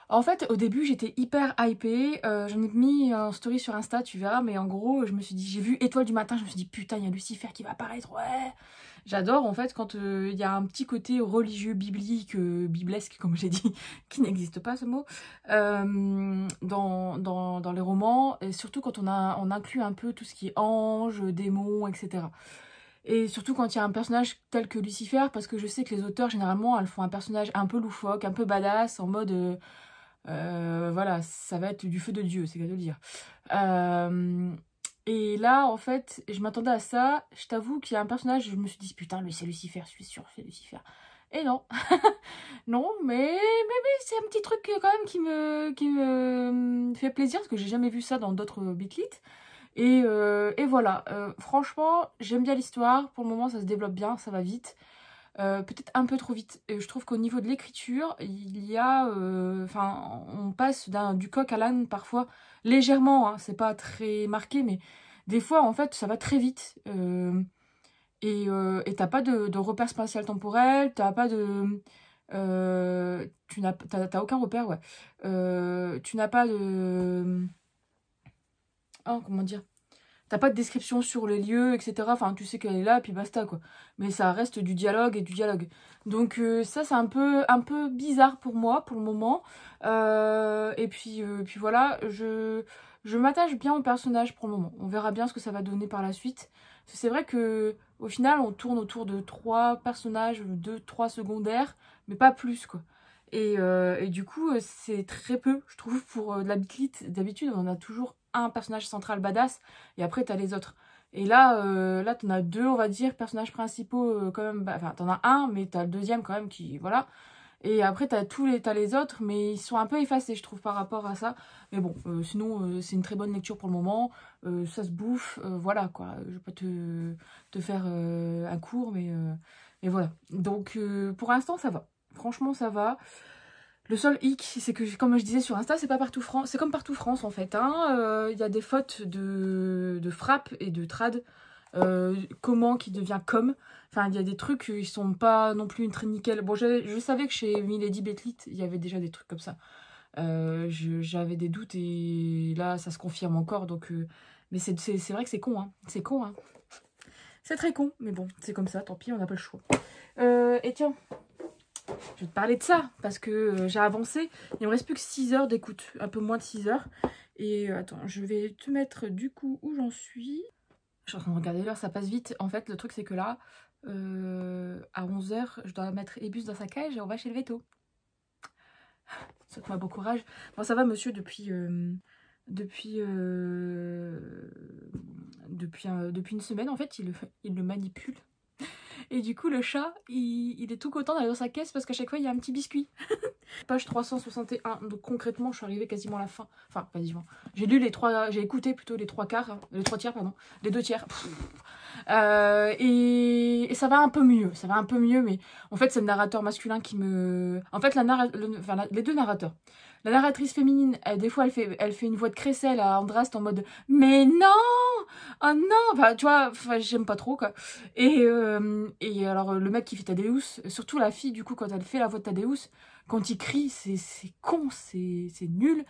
S1: en fait, au début, j'étais hyper hypée. J'en ai mis en story sur Insta, tu verras. Mais en gros, je me suis dit, j'ai vu Étoile du matin, je me suis dit, putain, il y a Lucifer qui va apparaître, ouais. J'adore, en fait, quand il y a un petit côté religieux, biblique, biblesque, comme j'ai dit, qui n'existe pas, ce mot, dans les romans. Et surtout quand on inclut un peu tout ce qui est ange, démons, etc. Et surtout quand il y a un personnage tel que Lucifer, parce que je sais que les auteurs, généralement, elles font un personnage un peu loufoque, un peu badass, en mode... voilà, ça va être du feu de Dieu, c'est qu'à de le dire. Et là, en fait, je m'attendais à ça. Je t'avoue qu'il y a un personnage, je me suis dit, putain, lui, c'est Lucifer, je suis sûre, c'est Lucifer. Et non, non, mais c'est un petit truc quand même qui me fait plaisir, parce que j'ai jamais vu ça dans d'autres Bitlit. Et voilà, franchement, j'aime bien l'histoire. Pour le moment, ça se développe bien, ça va vite. Peut-être un peu trop vite. Et je trouve qu'au niveau de l'écriture, il y a... Enfin, on passe du coq à l'âne parfois, légèrement, hein, c'est pas très marqué, mais des fois, en fait, ça va très vite. Et t'as pas de repère spatial-temporel, t'as pas de... t'as aucun repère, ouais. Tu n'as pas de... Oh, comment dire? T'as pas de description sur les lieux, etc. Enfin, tu sais qu'elle est là, puis basta, quoi. Mais ça reste du dialogue et du dialogue. Donc ça, c'est un peu bizarre pour moi, pour le moment. Et puis voilà, je m'attache bien au personnage pour le moment. On verra bien ce que ça va donner par la suite. Parce que c'est vrai que au final, on tourne autour de 3 personnages, 2, 3 secondaires, mais pas plus, quoi. Et du coup, c'est très peu, je trouve, pour de la bitlite. D'habitude, on a toujours un personnage central badass, et après, t'as les autres. Et là t'en as 2, on va dire, personnages principaux, quand même. Enfin, t'en as un, mais t'as le deuxième, quand même, qui... Voilà. Et après, t'as les autres, mais ils sont un peu effacés, je trouve, par rapport à ça. Mais bon, sinon, c'est une très bonne lecture pour le moment. Ça se bouffe, voilà, quoi. Je vais pas te faire un cours, mais voilà. Donc, pour l'instant, ça va. Franchement, ça va. Le seul hic, c'est que, comme je disais sur Insta, c'est pas partout France. C'est comme partout France, en fait. Hein. Y a des fautes de frappe et de trad. Comment qui devient comme. Enfin, il y a des trucs qui sont pas non plus très nickel. Bon, je savais que chez Milady Betlit, il y avait déjà des trucs comme ça. J'avais des doutes et là, ça se confirme encore. Donc, mais c'est vrai que c'est con, hein. C'est con, hein. C'est très con, mais bon, c'est comme ça, tant pis, on n'a pas le choix. Et tiens, je vais te parler de ça, parce que j'ai avancé. Il me reste plus que 6 heures d'écoute, un peu moins de 6 heures. Et attends, je vais te mettre du coup où j'en suis. Je suis en train de regarder l'heure, ça passe vite. En fait, le truc, c'est que là, à 11 heures, je dois mettre Ebus dans sa cage et on va chez le veto. Souhaite-moi bon courage. Bon, ça va, monsieur, depuis une semaine, en fait, il le manipule. Et du coup, le chat, il est tout content d'aller dans sa caisse parce qu'à chaque fois, il y a un petit biscuit. Page 361. Donc concrètement, je suis arrivée quasiment à la fin. Enfin, quasiment. J'ai écouté plutôt les 3 quarts, les 3 tiers, pardon. Les 2 tiers. Et ça va un peu mieux. Ça va un peu mieux, mais en fait, c'est le narrateur masculin qui me... En fait, les 2 narrateurs. La narratrice féminine, des fois, elle fait une voix de crécelle à Andrast en mode « Mais non! Oh non !» Enfin, tu vois, j'aime pas trop, quoi. Et alors, le mec qui fait Thaddeus, surtout la fille, du coup, quand elle fait la voix de Thaddeus, quand il crie, c'est con, c'est nul.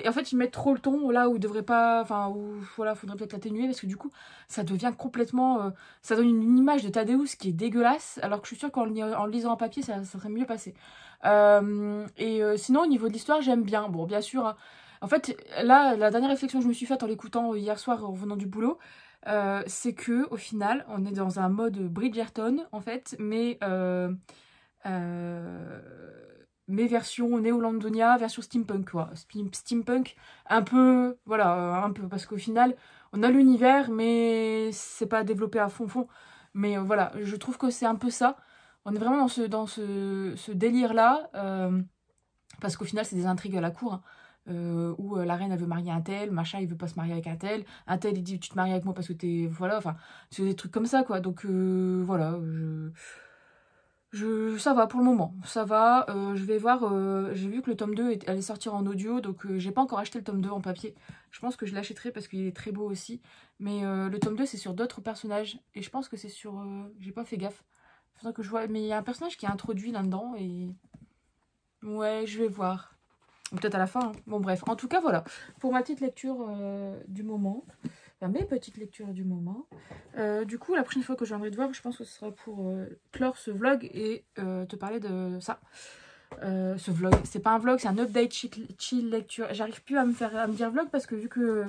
S1: En fait, ils mettent trop le ton là où il devrait pas... Enfin, où, voilà, faudrait peut-être l'atténuer, parce que du coup, ça devient complètement... ça donne une image de Thaddeus qui est dégueulasse, alors que je suis sûre qu'en le lisant en papier, ça serait mieux passé. Sinon, au niveau de l'histoire, j'aime bien. Bon, bien sûr, hein. En fait, là, la dernière réflexion que je me suis faite en l'écoutant hier soir en revenant du boulot, c'est que au final, on est dans un mode Bridgerton, en fait, mais version néo-londonia, version steampunk, quoi. Steampunk, un peu, voilà, un peu, parce qu'au final, on a l'univers, mais c'est pas développé à fond. Mais voilà, je trouve que c'est un peu ça. On est vraiment dans ce délire-là, parce qu'au final, c'est des intrigues à la cour, hein, où la reine, elle veut marier un tel, machin, il veut pas se marier avec un tel, il dit, tu te maries avec moi parce que t'es... Voilà, enfin, c'est des trucs comme ça, quoi. Donc, voilà, Ça va pour le moment, ça va. Je vais voir, j'ai vu que le tome 2 allait sortir en audio, donc j'ai pas encore acheté le tome 2 en papier. Je pense que je l'achèterai parce qu'il est très beau aussi. Mais le tome 2 c'est sur d'autres personnages, et je pense que c'est sur... j'ai pas fait gaffe. Faudrait que je vois, mais il y a un personnage qui est introduit là-dedans, et... Ouais, je vais voir. Peut-être à la fin, hein. Bon bref, en tout cas voilà, pour ma petite lecture du moment. Enfin, mes petites lectures du moment. Du coup, la prochaine fois que je viendrai te voir, je pense que ce sera pour clore ce vlog et te parler de ça. Ce vlog, c'est pas un vlog, c'est un update chill lecture. J'arrive plus à me dire vlog parce que vu que...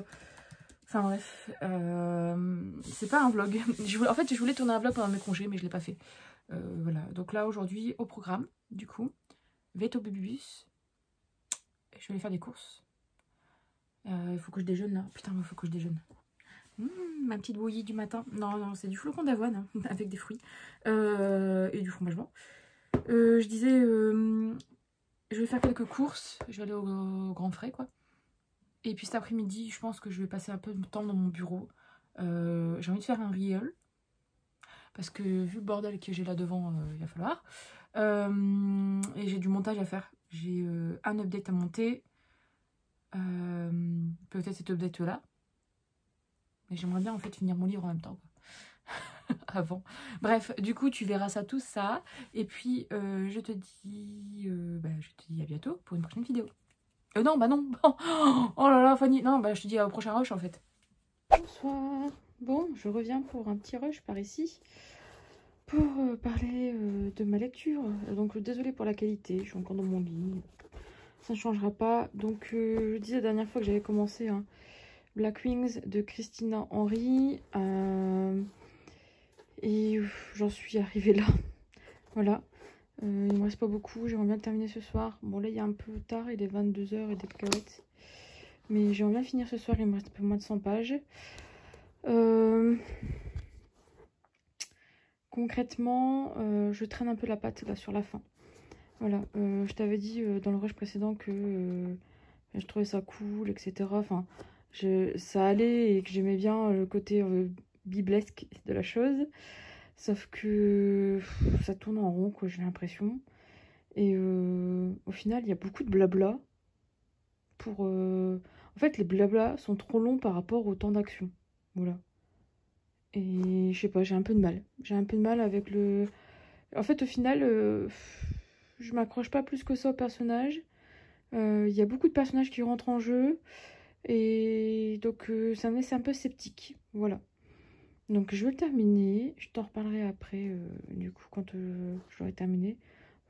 S1: Enfin bref, c'est pas un vlog. En fait, je voulais tourner un vlog pendant mes congés, mais je l'ai pas fait. Voilà, donc là aujourd'hui, au programme, du coup, Veto Bubibus. Je vais aller faire des courses. Il faut que je déjeune là. Putain, il faut que je déjeune. Ma petite bouillie du matin. Non, non, c'est du flocon d'avoine hein, avec des fruits. Et du fromage blanc. Je disais, je vais faire quelques courses. Je vais aller au Grand Frais, quoi. Et puis cet après-midi, je pense que je vais passer un peu de temps dans mon bureau. J'ai envie de faire un real. Parce que vu le bordel que j'ai là devant, il va falloir. Et j'ai du montage à faire. J'ai un update à monter. Peut-être cet update-là. Mais j'aimerais bien en fait finir mon livre en même temps. Avant. Bref, du coup, tu verras ça, tout ça. Et puis, je te dis à bientôt pour une prochaine vidéo. Non, bah non. Oh là là, Fanny. Non, bah je te dis au prochain rush en fait. Bonsoir. Bon, je reviens pour un petit rush par ici. Pour parler de ma lecture. Donc, désolée pour la qualité. Je suis encore dans mon lit. Ça ne changera pas. Donc, je disais la dernière fois que j'avais commencé Black Wings de Christina Henry. Et j'en suis arrivée là. Voilà. Il me reste pas beaucoup. J'aimerais bien terminer ce soir. Bon, là, il est un peu tard. Il est 22 h et des cacahuètes. Mais j'aimerais bien finir ce soir. Il me reste un peu moins de 100 pages. Concrètement, je traîne un peu la patte là sur la fin. Voilà. Je t'avais dit dans le rush précédent que je trouvais ça cool, etc. Enfin, ça allait et que j'aimais bien le côté biblesque de la chose. Sauf que ça tourne en rond, quoi, j'ai l'impression. Et au final, il y a beaucoup de blabla. En fait, les blabla sont trop longs par rapport au temps d'action. Voilà. Et je sais pas, j'ai un peu de mal. J'ai un peu de mal avec le... En fait, au final, je m'accroche pas plus que ça au personnage. Il y a beaucoup de personnages qui rentrent en jeu. Et donc, ça me laisse un peu sceptique. Voilà. Donc, je vais le terminer. Je t'en reparlerai après, du coup, quand je l'aurai terminé.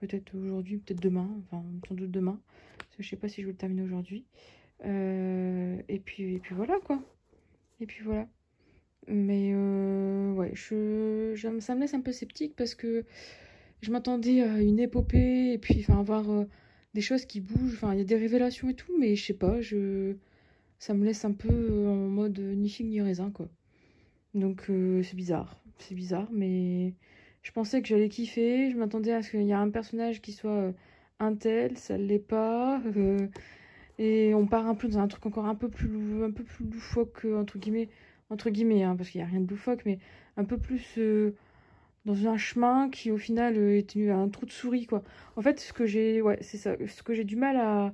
S1: Peut-être aujourd'hui, peut-être demain. Enfin, sans doute demain. Parce que je sais pas si je vais le terminer aujourd'hui. Et puis voilà, quoi. Et puis voilà. Mais ouais, ça me laisse un peu sceptique parce que je m'attendais à une épopée et puis enfin avoir des choses qui bougent. Enfin, il y a des révélations et tout, mais je sais pas, ça me laisse un peu en mode ni figue ni raisin, quoi. Donc c'est bizarre. C'est bizarre, mais je pensais que j'allais kiffer. Je m'attendais à ce qu'il y ait un personnage qui soit un tel, ça l'est pas. Et on part un peu dans un truc encore un peu plus loufoque, entre guillemets hein, parce qu'il n'y a rien de loufoque, mais un peu plus dans un chemin qui au final est un trou de souris, quoi. En fait, c'est ça, ce que j'ai du mal à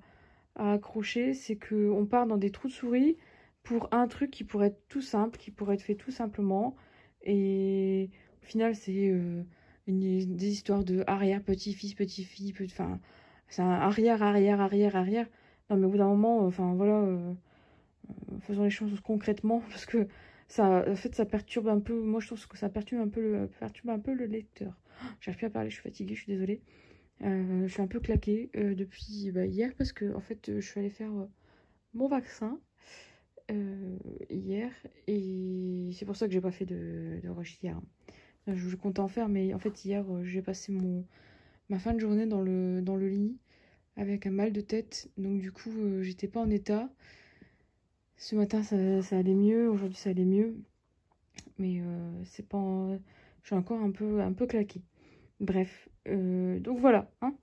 S1: accrocher, c'est que on part dans des trous de souris pour un truc qui pourrait être tout simple, qui pourrait être fait tout simplement, et au final, c'est des histoires de arrière, petit-fils, petit-fille, enfin, c'est un arrière, arrière, arrière, arrière. Non, mais au bout d'un moment, enfin voilà, faisons les choses concrètement, parce que ça, en fait, ça perturbe un peu. Moi, je trouve que ça perturbe un peu le lecteur. J'arrive plus à parler, je suis fatiguée, je suis désolée. Je suis un peu claquée depuis hier, parce que en fait, je suis allée faire mon vaccin hier, et c'est pour ça que j'ai pas fait de rush hier. Je compte en faire, mais en fait, hier, j'ai passé ma fin de journée dans le lit avec un mal de tête, donc du coup j'étais pas en état. Ce matin ça allait mieux, aujourd'hui ça allait mieux, mais c'est pas je suis encore un peu claquée. Bref, donc voilà hein.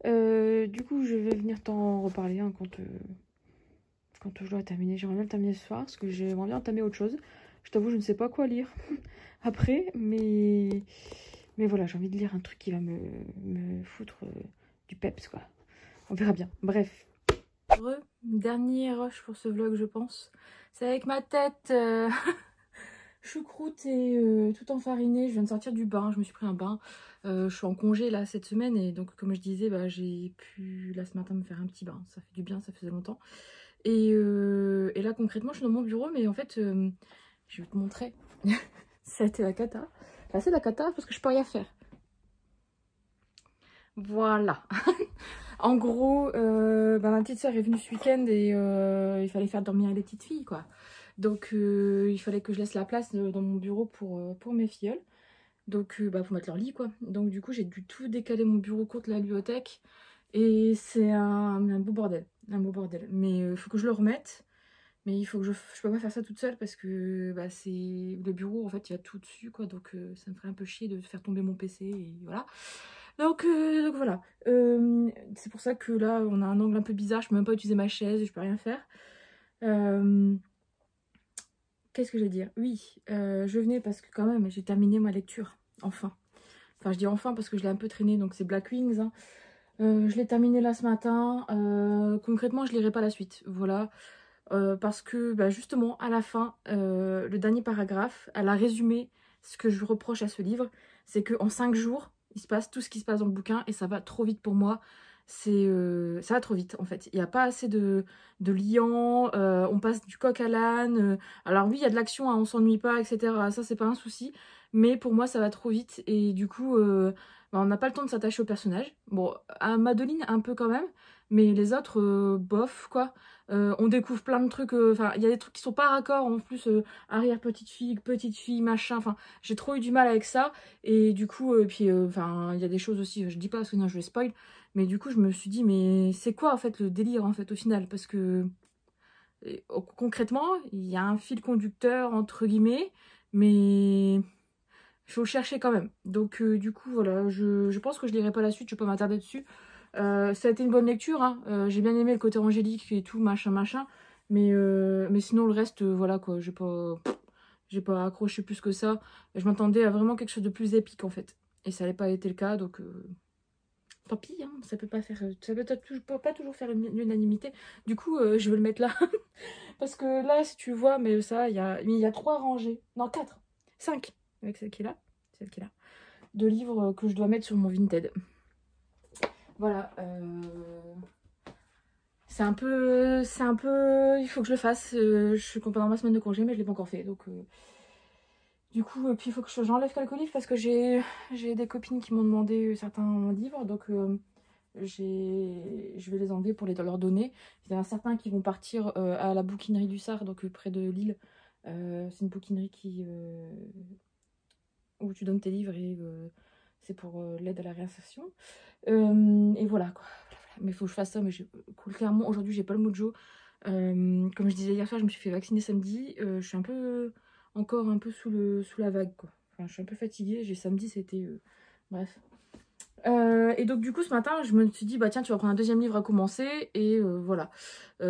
S1: Du coup je vais venir t'en reparler hein, quand je dois terminer. J'aimerais bien le terminer ce soir parce que j'aimerais bien entamer autre chose. Je t'avoue, je ne sais pas quoi lire après, mais Mais voilà, j'ai envie de lire un truc qui va me foutre du peps, quoi. On verra bien. Bref. Dernier rush pour ce vlog, je pense. C'est avec ma tête choucroute et tout enfarinée. Je viens de sortir du bain, je me suis pris un bain. Je suis en congé là cette semaine et donc comme je disais, bah, j'ai pu là ce matin me faire un petit bain. Ça fait du bien, ça faisait longtemps. Et là concrètement, je suis dans mon bureau, mais en fait, je vais te montrer. Ça a été la cata. Enfin, c'est la cata parce que je peux rien faire. Voilà. En gros, ma petite soeur est venue ce week-end et il fallait faire dormir les petites filles, quoi. Donc, il fallait que je laisse la place dans mon bureau pour mes filleuls. Donc, pour mettre leur lit, quoi. Donc, du coup, j'ai dû tout décaler mon bureau contre la bibliothèque. Et c'est un beau bordel. Un beau bordel. Mais il faut que je le remette. Mais il faut que je peux pas faire ça toute seule parce que c'est le bureau, en fait, il y a tout dessus, quoi. Donc, ça me ferait un peu chier de faire tomber mon PC et voilà. Donc voilà, c'est pour ça que là on a un angle un peu bizarre, je peux même pas utiliser ma chaise, je peux rien faire. Qu'est-ce que je vais dire? Oui, je venais parce que quand même j'ai terminé ma lecture, enfin. Enfin je dis enfin parce que je l'ai un peu traîné, donc c'est Black Wings. Hein. Je l'ai terminé là ce matin, concrètement je lirai pas la suite, voilà. Parce que justement à la fin, le dernier paragraphe, elle a résumé ce que je reproche à ce livre, c'est qu'en 5 jours, il se passe tout ce qui se passe dans le bouquin et ça va trop vite pour moi. Ça va trop vite en fait. Il n'y a pas assez de liant, on passe du coq à l'âne. Alors oui, il y a de l'action, hein, on s'ennuie pas, etc. Ça, c'est pas un souci. Mais pour moi, ça va trop vite et du coup, on n'a pas le temps de s'attacher au personnage. Bon, à Madeline, un peu quand même. Mais les autres, bof, quoi. On découvre plein de trucs. Enfin, il y a des trucs qui sont pas raccords. En plus, arrière petite fille, machin. Enfin, j'ai trop eu du mal avec ça. Et du coup, enfin, il y a des choses aussi. Je dis pas parce que sinon je vais spoil. Mais du coup, je me suis dit, mais c'est quoi en fait le délire en fait au final? Parce que concrètement, il y a un fil conducteur entre guillemets, mais il faut le chercher quand même. Donc du coup, voilà, je pense que je lirai pas la suite. Je peux pas m'attarder dessus. Ça a été une bonne lecture, hein. J'ai bien aimé le côté angélique et tout, machin. Mais sinon, le reste, voilà quoi, j'ai pas accroché plus que ça. Je m'attendais à vraiment quelque chose de plus épique en fait. Et ça n'avait pas été le cas, donc tant pis, hein, ça peut pas faire. Ça peut pas toujours faire l'unanimité. Du coup, je vais le mettre là. Parce que là, si tu vois, mais ça, il y a 3 rangées. Non, 4. 5. Avec celle qui est là. Celle qui est là. De livres que je dois mettre sur mon Vinted. Voilà, c'est un peu, il faut que je le fasse. Je suis pendant ma semaine de congé, mais je l'ai pas encore fait. Donc, du coup, puis il faut que j'enlève quelques livres parce que j'ai des copines qui m'ont demandé certains livres. Donc, je vais les enlever pour leur donner. Il y en a certains qui vont partir à la bouquinerie du Sar, donc près de Lille. C'est une bouquinerie où tu donnes tes livres et c'est pour l'aide à la réinsertion. Et voilà quoi. Mais il faut que je fasse ça, mais clairement aujourd'hui j'ai pas le mojo. Comme je disais hier soir, je me suis fait vacciner samedi. Je suis encore un peu sous la vague quoi. Enfin, je suis un peu fatiguée. Samedi c'était bref. Et donc du coup ce matin je me suis dit bah tiens tu vas prendre un deuxième livre à commencer et voilà.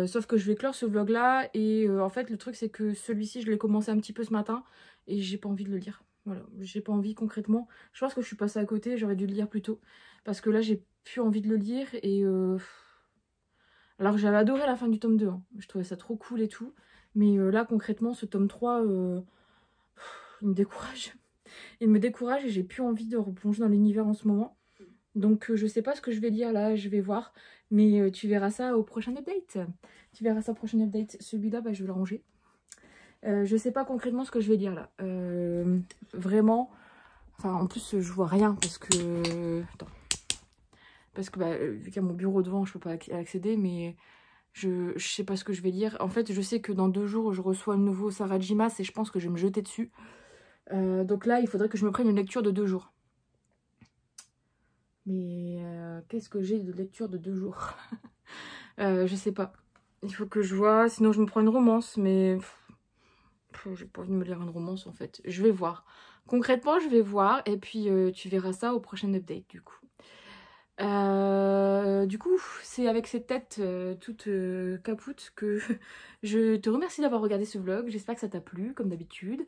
S1: Sauf que je vais clore ce vlog là et en fait le truc c'est que celui-ci je l'ai commencé un petit peu ce matin et j'ai pas envie de le lire. Voilà, j'ai pas envie concrètement. Je pense que je suis passée à côté, j'aurais dû le lire plus tôt. Parce que là j'ai plus envie de le lire et alors j'avais adoré la fin du tome 2, hein. Je trouvais ça trop cool et tout. Mais là concrètement ce tome 3 il me décourage. Il me décourage et j'ai plus envie de replonger dans l'univers en ce moment. Donc je sais pas ce que je vais lire là, je vais voir. Mais tu verras ça au prochain update. Tu verras ça au prochain update. Celui-là, je vais le ranger. Je sais pas concrètement ce que je vais lire là. Vraiment. Enfin, en plus, je vois rien parce que... Attends. Parce que vu qu'il y a mon bureau devant, je peux pas accéder. Mais je sais pas ce que je vais lire. En fait, je sais que dans 2 jours, je reçois le nouveau Sarajimas et je pense que je vais me jeter dessus. Donc là, il faudrait que je me prenne une lecture de 2 jours. Mais qu'est-ce que j'ai de lecture de 2 jours? Je sais pas. Il faut que je vois. Sinon, je me prends une romance. Mais j'ai pas envie de me lire une romance en fait. Je vais voir. Concrètement, je vais voir. Et puis, tu verras ça au prochain update du coup. Du coup, c'est avec cette tête toute capoute que je te remercie d'avoir regardé ce vlog. J'espère que ça t'a plu, comme d'habitude.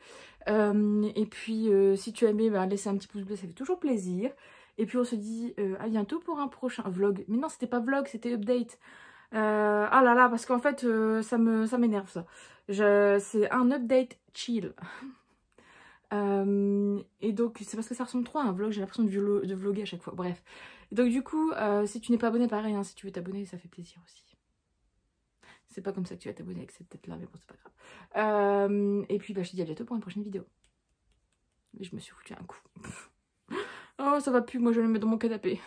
S1: Et puis, si tu as aimé, bah, laissez un petit pouce bleu, ça fait toujours plaisir. Et puis, on se dit à bientôt pour un prochain vlog. Mais non, c'était pas vlog, c'était update. Ah là là, parce qu'en fait, ça m'énerve ça. C'est un update chill. Et donc, c'est parce que ça ressemble trop à un vlog, j'ai l'impression de vlogger à chaque fois. Bref. Et donc, du coup, si tu n'es pas abonné, pareil, hein, si tu veux t'abonner, ça fait plaisir aussi. C'est pas comme ça que tu vas t'abonner avec cette tête-là, mais bon, c'est pas grave. Et puis, bah, je te dis à bientôt pour une prochaine vidéo. Je me suis foutu un coup. Oh, ça va plus, moi je vais le mettre dans mon canapé.